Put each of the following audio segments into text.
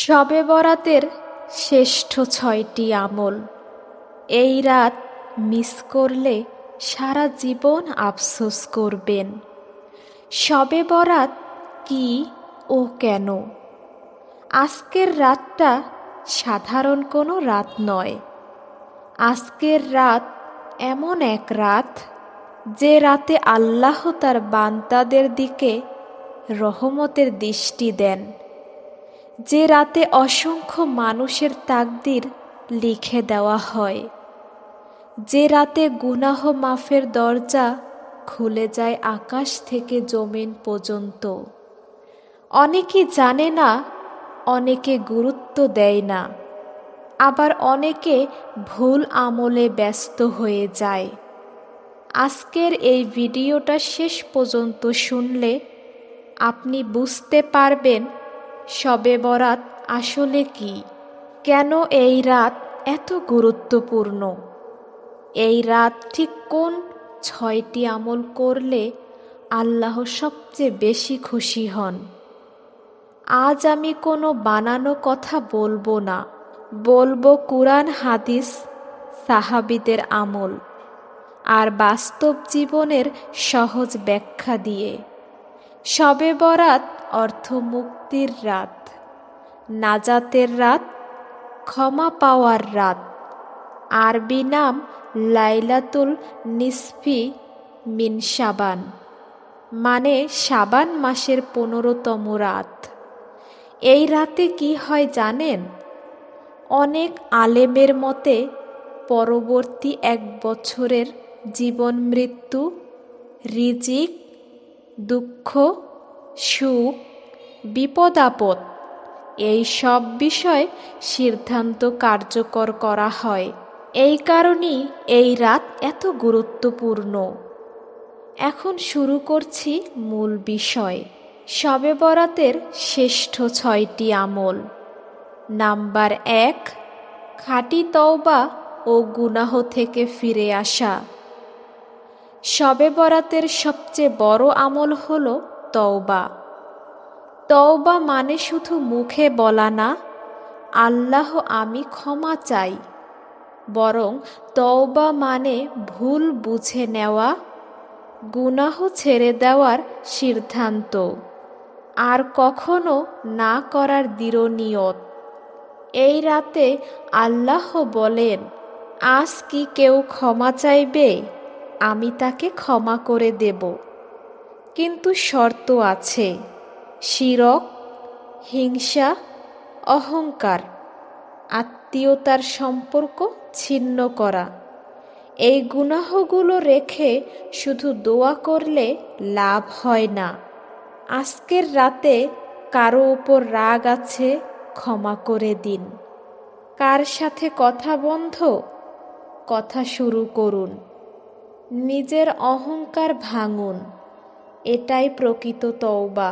শবে বরাতের শ্রেষ্ঠ ৬টি আমল। এই রাত মিস করলে সারা জীবন আফসোস করবেন। শবে বরাত কি ও কেন? আজকের রাতটা সাধারণ কোনো রাত নয়। আজকের রাত এমন এক রাত, যে রাতে আল্লাহ তার বান্দাদের দিকে রহমতের দৃষ্টি দেন, যে রাতে অসংখ্য মানুষের তাকদির লিখে দেওয়া হয়, যে রাতে গুনাহ মাফের দরজা খুলে যায় আকাশ থেকে জমিন পর্যন্ত। অনেকে জানে না, অনেকে গুরুত্ব দেয় না, আবার অনেকে ভুল আমলে ব্যস্ত হয়ে যায়। আজকের এই ভিডিওটা শেষ পর্যন্ত শুনলে আপনি বুঝতে পারবেন শবে বরাত আসলে কি, কেন এই রাত এত গুরুত্বপূর্ণ, এই রাত ঠিক কোন ৬টি আমল করলে আল্লাহ সবচেয়ে বেশি খুশি হন। আজ আমি কোনো বানানো কথা বলবো না, বলবো কুরআন হাদিস, সাহাবীদের আমল আর বাস্তব জীবনের সহজ ব্যাখ্যা দিয়ে। শবে বরাত অর্থ মুক্তির রাত, নাজাতের রাত, ক্ষমা পাওয়ার রাত। আরবি নাম লাইলাতুল নিসফি মিন শাবান, মানে শাবান মাসের ১৫তম রাত। এই রাতে কি হয় জানেন? অনেক আলেমের মতে পরবর্তী ১ বছরের জীবন মৃত্যু, রিজিক, দুঃখ, সুখ, বিপদ আপদ, এই সব বিষয় সিদ্ধান্ত কার্যকর করা হয়। এই কারণেই এই রাত এত গুরুত্বপূর্ণ। এখন শুরু করছি মূল বিষয়, শবে বরাতের শ্রেষ্ঠ ৬টি আমল। নাম্বার ১, খাঁটি তওবা ও গুনাহ থেকে ফিরে আসা। শবে বরাতের সবচেয়ে বড় আমল হলো তওবা। তওবা মানে শুধু মুখে বলা না, আল্লাহ আমি ক্ষমা চাই, বরং তওবা মানে ভুল বুঝে নেওয়া, গুনাহ ছেড়ে দেওয়ার সিদ্ধান্ত, আর কখনো না করার দৃঢ় নিয়ত। এই রাতে আল্লাহ বলেন, আজ কি কেউ ক্ষমা চাইবে? আমি তাকে ক্ষমা করে দেব, কিন্তু শর্ত আছে। শিরক, হিংসা, অহংকার, আত্মীয়তার সম্পর্ক ছিন্ন করা, এই গুনাহগুলো রেখে শুধু দোয়া করলে লাভ হয় না। আজকের রাতে কারো উপর রাগ আছে, ক্ষমা করে দিন। কার সাথে কথা বন্ধ, কথা শুরু করুন। নিজের অহংকার ভাঙুন, এটাই প্রকৃত তওবা।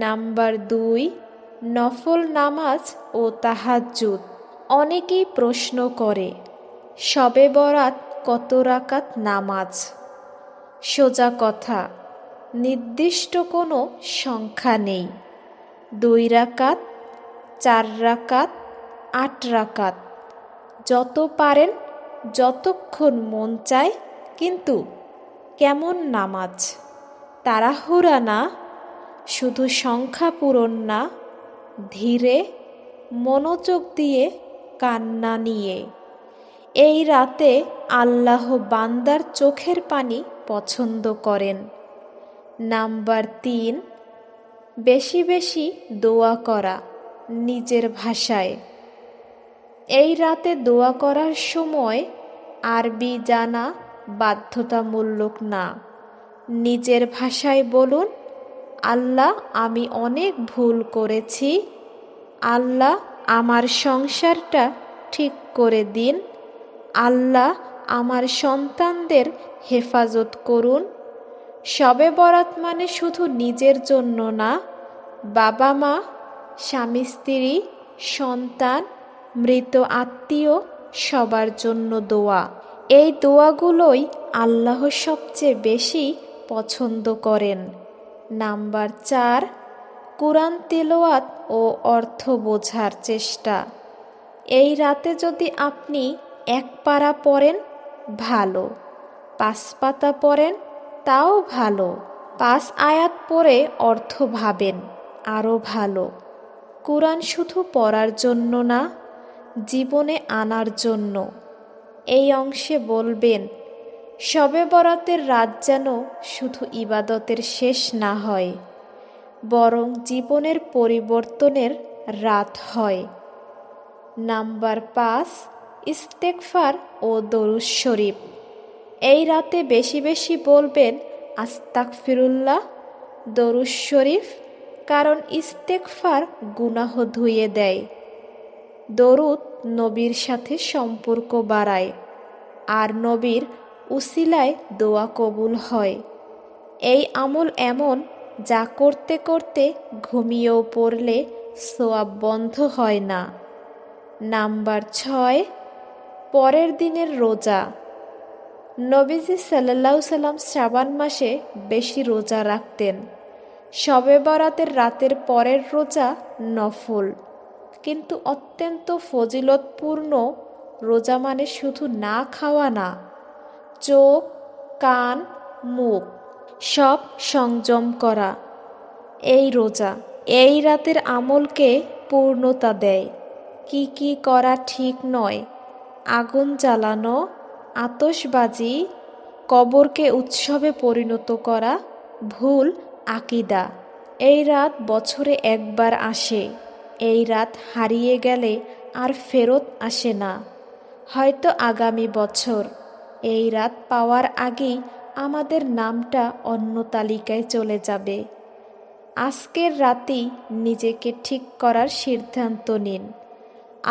নাম্বার ২, নফল নামাজ ও তাহাজ্জুদ। অনেকেই প্রশ্ন করে, শবে বরাত কত রাকাত নামাজ? সোজা কথা, নির্দিষ্ট কোনো সংখ্যা নেই। ২ রাকাত, ৪ রাকাত, ৮ রাকাত, যত পারেন, যতক্ষণ মন চায়। কিন্তু কেমন নামাজ? তাড়াহুড়া না, শুধু সংখ্যা পূরণ না, ধীরে, মনোযোগ দিয়ে, কান্না নিয়ে। এই রাতে আল্লাহ বান্দার চোখের পানি পছন্দ করেন। নাম্বার ৩, বেশি বেশি দোয়া করা, নিজের ভাষায়। এই রাতে দোয়া করার সময় আরবি জানা বাধ্যতামূলক না। নিজের ভাষায় বলুন, আল্লাহ আমি অনেক ভুল করেছি, আল্লাহ আমার সংসারটা ঠিক করে দিন, আল্লাহ আমার সন্তানদের হেফাজত করুন। শবে বরাত মানে শুধু নিজের জন্য না, বাবা মা, স্বামী স্ত্রী, সন্তান, মৃত আত্মীয়, সবার জন্য দোয়া। এই দোয়াগুলোই আল্লাহ সবচেয়ে বেশি পছন্দ করেন। নাম্বার ৪, কুরআন তিলাওয়াত ও অর্থ বোঝার চেষ্টা। এই রাতে যদি আপনি 1 পারা পড়েন ভালো, 5 পাতা পড়েন তাও ভালো, 5 আয়াত পড়ে অর্থ ভাবেন আরও ভালো। কুরআন শুধু পড়ার জন্য না, জীবনে আনার জন্য। এই অংশে বলবেন, শবে বরাতের রাত যেন শুধু ইবাদতের শেষ না হয়, বরং জীবনের পরিবর্তনের রাত হয়। নাম্বার 5, ইস্তেগফার ও দরুদ শরীফ। এই রাতে বেশি বেশি বলবেন আস্তাগফিরুল্লাহ, দরুদ শরীফ, কারণ ইস্তেগফার গুনাহ ধুয়ে দেয়। দরুদ নবীর সাথে সম্পর্ক বাড়ায়, আর নবীর উসিলায় দোয়া কবুল হয়। এই আমল এমন যা করতে করতে ঘুমিয়েও পড়লে সওয়াব বন্ধ হয় না। নাম্বার 6, পরের দিনের রোজা। নবীজি সাল্লাল্লাহু সাল্লাম শাবান মাসে বেশি রোজা রাখতেন। শবে বরাতের রাতের পরের রোজা নফল, কিন্তু অত্যন্ত ফজিলতপূর্ণ। রোজা মানে শুধু না খাওয়া না, চোখ, কান, মুখ সব সংযম করা। এই রোজা এই রাতের আমলকে পূর্ণতা দেয়। কি কি করা ঠিক নয়: আগুন জ্বালানো, আতশবাজি, কবরকে উৎসবে পরিণত করা, ভুল আকীদা। এই রাত বছরে একবার আসে। এই রাত হারিয়ে গেলে আর ফেরত আসে না। হয়তো আগামী বছর এই রাত পাওয়ার আগেই আমাদের নামটা অন্য তালিকায় চলে যাবে। আজকের রাতেই নিজেকে ঠিক করার সিদ্ধান্ত নিন।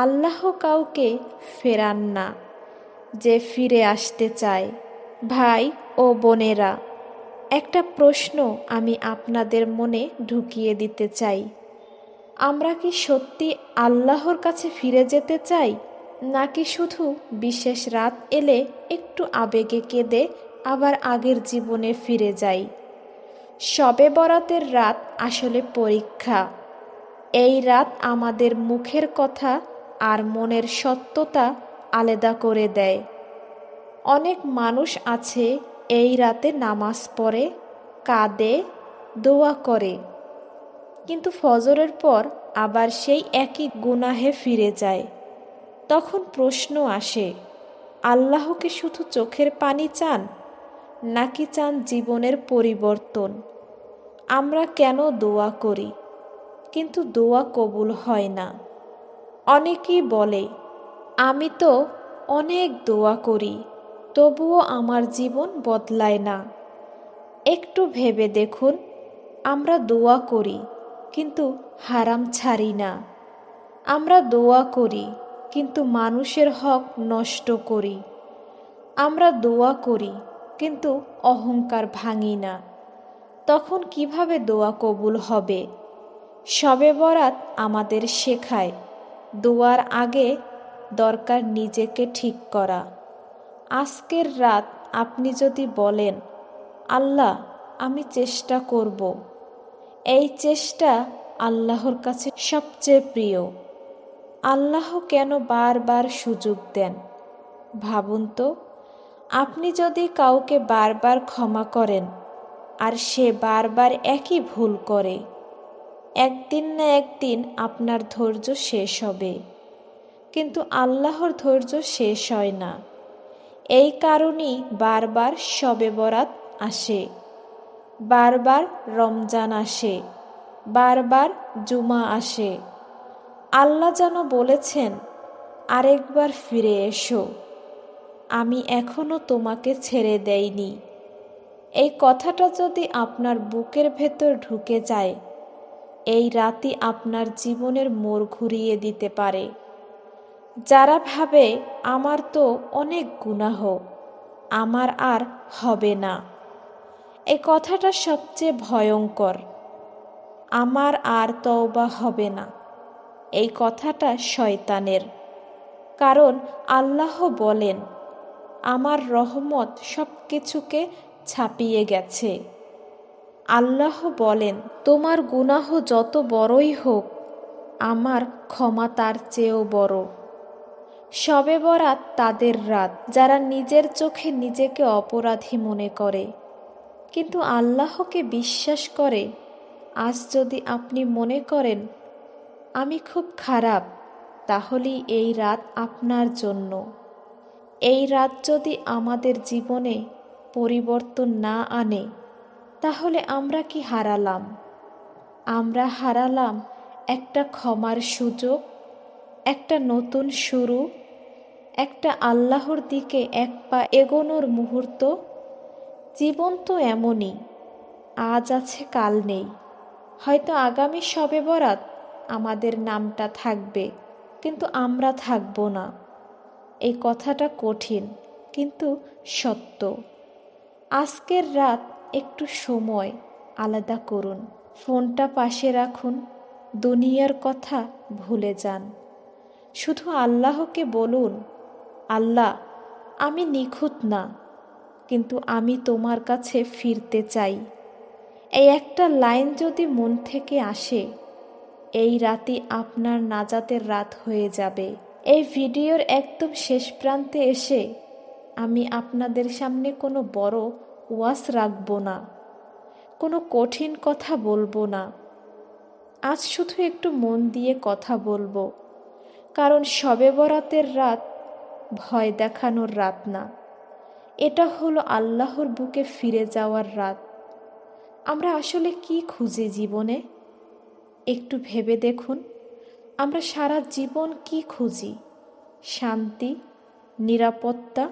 আল্লাহ কাউকে ফেরান না, যে ফিরে আসতে চায়। ভাই ও বোনেরা, একটা প্রশ্ন আমি আপনাদের মনে ঢুকিয়ে দিতে চাই। আমরা কি সত্যি আল্লাহর কাছে ফিরে যেতে চাই, নাকি শুধু বিশেষ রাত এলে একটু আবেগে কেঁদে আবার আগের জীবনে ফিরে যাই? শবে বরাতের রাত আসলে পরীক্ষা। এই রাত আমাদের মুখের কথা আর মনের সত্যতা আলাদা করে দেয়। অনেক মানুষ আছে এই রাতে নামাজ পড়ে, কাঁদে, দোয়া করে, কিন্তু ফজরের পর আবার সেই একই গুনাহে ফিরে যায়। তখন প্রশ্ন আসে, আল্লাহ কি শুধু চোখের পানি চান, নাকি চান জীবনের পরিবর্তন? আমরা কেন দোয়া করি কিন্তু দোয়া কবুল হয় না? অনেকেই বলে, আমি তো অনেক দোয়া করি, তবুও আমার জীবন বদলায় না। একটু ভেবে দেখুন, আমরা দোয়া করি কিন্তু হারাম ছাড়ি না। আমরা দোয়া করি কিন্তু মানুষের হক নষ্ট করি। আমরা দোয়া করি কিন্তু অহংকার ভাঙি না। তখন কিভাবে দোয়া কবুল হবে? শবে বরাত আমাদের শেখায়, দোয়ার আগে দরকার নিজেকে ঠিক করা। আজকের রাত আপনি যদি বলেন, আল্লাহ আমি চেষ্টা করব, এই চেষ্টা আল্লাহর কাছে সবচেয়ে প্রিয়। আল্লাহ কেন বারবার সুযোগ দেন? ভাবুন তো, আপনি যদি কাউকে বারবার ক্ষমা করেন আর সে বারবার একই ভুল করে, একদিন না একদিন আপনার ধৈর্য শেষ হবে। কিন্তু আল্লাহর ধৈর্য শেষ হয় না। এই কারণেই বারবার শবে বরাত আসে, বারবার রমজান আসে, বারবার জুমা আসে। আল্লাহ যেন বলেছেন, আরেকবার ফিরে এসো, আমি এখনো তোমাকে ছেড়ে দেইনি। এই কথাটা যদি আপনার বুকের ভেতর ঢুকে যায়, এই রাতই আপনার জীবনের মোড় ঘুরিয়ে দিতে পারে। যারা ভাবে আমার তো অনেক গুনাহ, আমার আর হবে না, এই কথাটা সবচেয়ে ভয়ঙ্কর। আমার আর তওবা হবে না, এই কথাটা শয়তানের। কারণ আল্লাহ বলেন, আমার রহমত সব কিছুকে ছাপিয়ে গেছে। আল্লাহ বলেন, তোমার গুনাহ যত বড়ই হোক, আমার ক্ষমা তার চেয়েও বড়। শবে বরাত তাদের রাত যারা নিজের চোখে নিজেকে অপরাধী মনে করে, কিন্তু আল্লাহকে বিশ্বাস করে। আজ যদি আপনি মনে করেন আমি খুব খারাপ, তাহলেই এই রাত আপনার জন্য। এই রাত যদি আমাদের জীবনে পরিবর্তন না আনে, তাহলে আমরা কি হারালাম? আমরা হারালাম একটা ক্ষমার সুযোগ, একটা নতুন শুরু, একটা আল্লাহর দিকে এক পা এগোনোর মুহূর্ত। জীবন তো এমনই, আজ আছে কাল নেই। হয়তো আগামী শবে বরাত আমাদের নামটা থাকবে, কিন্তু আমরা থাকব না। এই কথাটা কঠিন কিন্তু সত্য। আজকের রাত একটু সময় আলাদা করুন, ফোনটা পাশে রাখুন, দুনিয়ার কথা ভুলে যান। শুধু আল্লাহকে বলুন, আল্লাহ, আমি নিখুঁত না, কিন্তু আমি তোমার কাছে ফিরতে চাই। এই একটা লাইন যদি মন থেকে আসে, এই রাতই আপনার নাজাতের রাত হয়ে যাবে। এই ভিডিওর একদম শেষ প্রান্তে এসে আমি আপনাদের সামনে কোনো বড় ওয়াজ রাখব না, কোনো কঠিন কথা বলবো না। আজ শুধু একটু মন দিয়ে কথা বলবো, কারণ শবে বরাতের রাত ভয় দেখানোর রাত না, এটা হলো আল্লাহর বুকে ফিরে যাওয়ার রাত। আমরা আসলে কি খুঁজি জীবনে? একটু ভেবে দেখুন, আমরা সারা জীবন কি খুঁজি? শান্তি, নিরাপত্তা,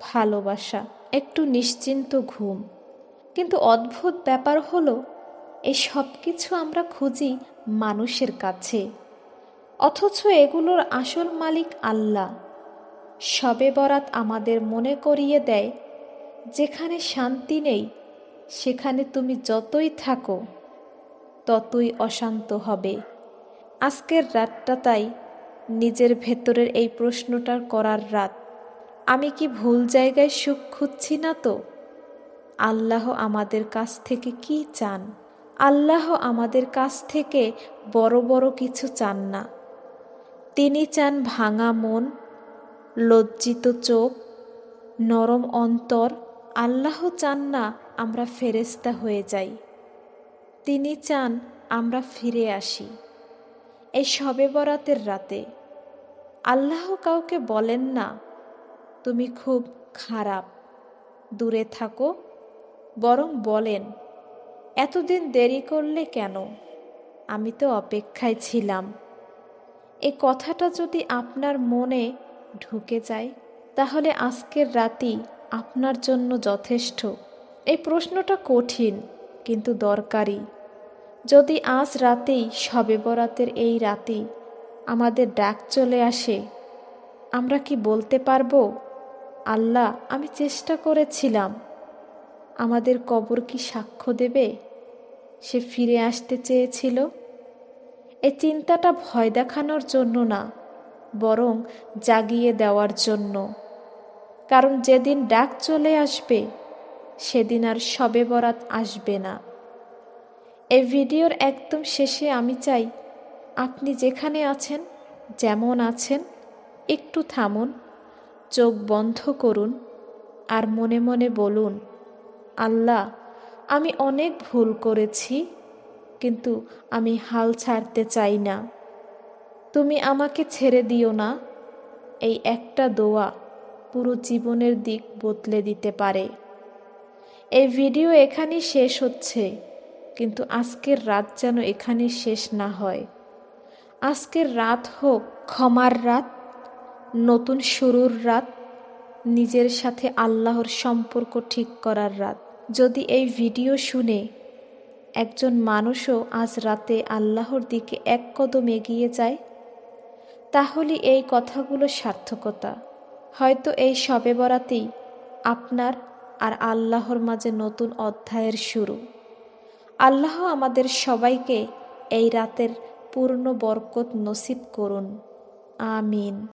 ভালোবাসা, একটু নিশ্চিন্ত ঘুম। কিন্তু অদ্ভুত ব্যাপার হলো, এই সব কিছু আমরা খুঁজি মানুষের কাছে, অথচ এগুলোর আসল মালিক আল্লাহ। শবে বরাত আমাদের মনে করিয়ে দেয়, যেখানে শান্তি নেই, সেখানে তুমি যতই থাকো ততই অশান্ত হবে। আজকের রাতটা তাই নিজের ভেতরের এই প্রশ্নটার করার রাত। আমি কি ভুল জায়গায় সুখ খুঁজছি না তো? আল্লাহ আমাদের কাছ থেকে কি চান? আল্লাহ আমাদের কাছ থেকে বড় বড় কিছু চান না। তিনি চান ভাঙা মন, লজ্জিত চোখ, নরম অন্তর। আল্লাহ চান না আমরা ফেরেশতা হয়ে যাই। তিনি চান আমরা ফিরে আসি। এই শবে বরাতের রাতে আল্লাহ কাউকে বলেন না তুমি খুব খারাপ, দূরে থাকো, বরং বলেন এতদিন দেরি করলে কেন? আমি তো অপেক্ষায় ছিলাম। এই কথাটা যদি আপনার মনে ঢুকে যায়, তাহলে আজকের রাতই আপনার জন্য যথেষ্ট। এই প্রশ্নটা কঠিন কিন্তু দরকারি। যদি আজ রাতেই, শবে বরাতের এই রাতেই আমাদের ডাক চলে আসে, আমরা কি বলতে পারবো, আল্লাহ, আমি চেষ্টা করেছিলাম? আমাদের কবর কি সাক্ষ্য দেবে সে ফিরে আসতে চেয়েছিল? এই চিন্তাটা ভয় দেখানোর জন্য না, বরং জাগিয়ে দেওয়ার জন্য। কারণ যেদিন ডাক চলে আসবে, সেদিন আর শবে বরাত আসবে না। এই ভিডিওর একদম শেষে আমি চাই, আপনি যেখানে আছেন, যেমন আছেন, একটু থামুন, চোখ বন্ধ করুন, আর মনে মনে বলুন, আল্লাহ, আমি অনেক ভুল করেছি, কিন্তু আমি হাল ছাড়তে চাই না। তুমি আমাকে ছেড়ে দিও না। এই একটা দোয়া পুরো জীবনের দিক বদলে দিতে পারে। এই ভিডিও এখানেই শেষ হচ্ছে, কিন্তু আজকের রাত যেন এখানেই শেষ না হয়। আজকের রাত হোক ক্ষমার রাত, নতুন শুরুর রাত, নিজের সাথে আল্লাহর সম্পর্ক ঠিক করার রাত। যদি এই ভিডিও শুনে একজন মানুষও আজ রাতে আল্লাহর দিকে এক কদম এগিয়ে যায়, তাহলে এই কথাগুলো সার্থকতা। হয়তো এই শবে বরাতেই আপনার আর আল্লাহর মাঝে নতুন অধ্যায়ের শুরু। আল্লাহ আমাদের সবাইকে এই রাতের পূর্ণ বরকত নসিব করুন। আমিন।